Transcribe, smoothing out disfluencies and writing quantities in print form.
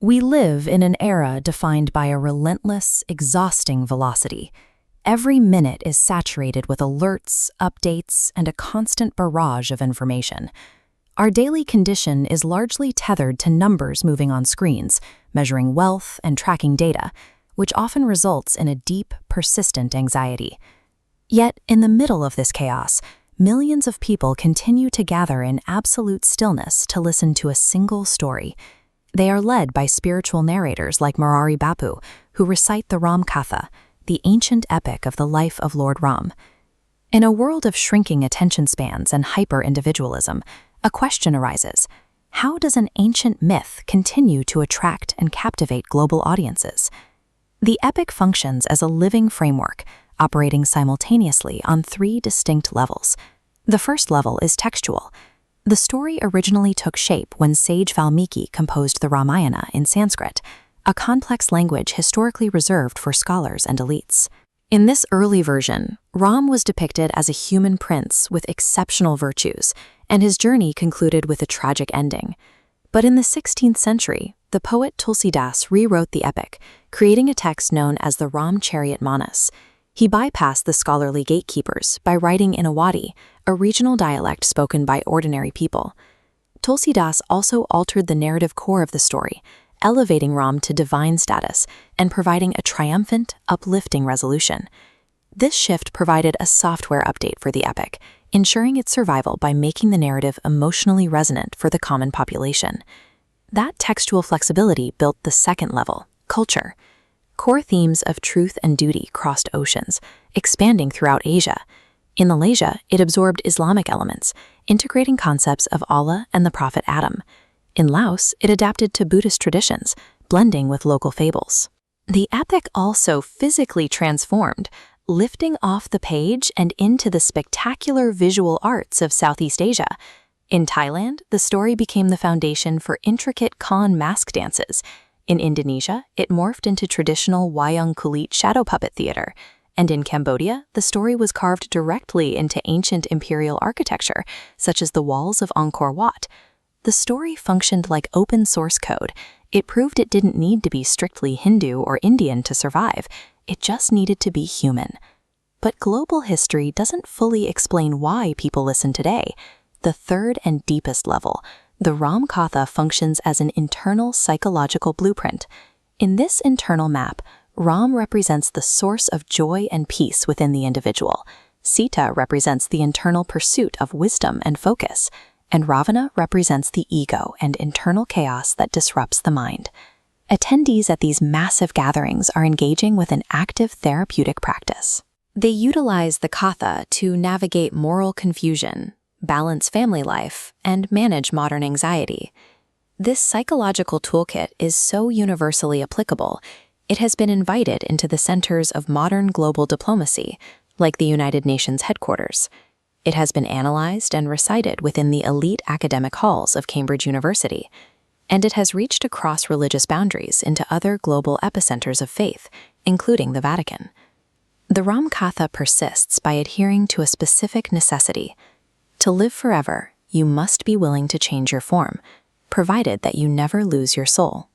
We live in an era defined by a relentless, exhausting velocity. Every minute is saturated with alerts, updates, and a constant barrage of information. Our daily condition is largely tethered to numbers moving on screens, measuring wealth and tracking data, which often results in a deep, persistent anxiety. Yet, in the middle of this chaos, millions of people continue to gather in absolute stillness to listen to a single story. They are led by spiritual narrators like Murari Bapu, who recite the Katha, the ancient epic of the life of Lord Ram. In a world of shrinking attention spans and hyper-individualism, a question arises: how does an ancient myth continue to attract and captivate global audiences? The epic functions as a living framework, operating simultaneously on three distinct levels. The first level is textual. The story originally took shape when Sage Valmiki composed the Ramayana in Sanskrit, a complex language historically reserved for scholars and elites. In this early version, Ram was depicted as a human prince with exceptional virtues, and his journey concluded with a tragic ending. But in the 16th century, the poet Tulsidas rewrote the epic, creating a text known as the Ram Chariot Manas. He bypassed the scholarly gatekeepers by writing in Awadhi, a regional dialect spoken by ordinary people. Tulsidas also altered the narrative core of the story, elevating Ram to divine status and providing a triumphant, uplifting resolution. This shift provided a software update for the epic, ensuring its survival by making the narrative emotionally resonant for the common population. That textual flexibility built the second level, culture. Core themes of truth and duty crossed oceans, expanding throughout Asia. In Malaysia, it absorbed Islamic elements, integrating concepts of Allah and the Prophet Adam. In Laos, it adapted to Buddhist traditions, blending with local fables. The epic also physically transformed, lifting off the page and into the spectacular visual arts of Southeast Asia. In Thailand, the story became the foundation for intricate Khan mask dances. In Indonesia, it morphed into traditional wayang kulit shadow puppet theater. And in Cambodia, the story was carved directly into ancient imperial architecture, such as the walls of Angkor Wat. The story functioned like open source code. It proved it didn't need to be strictly Hindu or Indian to survive. It just needed to be human. But global history doesn't fully explain why people listen today. The third and deepest level, the Ram Katha, functions as an internal psychological blueprint. In this internal map, Ram represents the source of joy and peace within the individual. Sita represents the internal pursuit of wisdom and focus, and Ravana represents the ego and internal chaos that disrupts the mind. Attendees at these massive gatherings are engaging with an active therapeutic practice. They utilize the Katha to navigate moral confusion, balance family life, and manage modern anxiety. This psychological toolkit is so universally applicable, it has been invited into the centers of modern global diplomacy, like the United Nations headquarters. It has been analyzed and recited within the elite academic halls of Cambridge University, and it has reached across religious boundaries into other global epicenters of faith, including the Vatican. The Ram Katha persists by adhering to a specific necessity. To live forever, you must be willing to change your form, provided that you never lose your soul.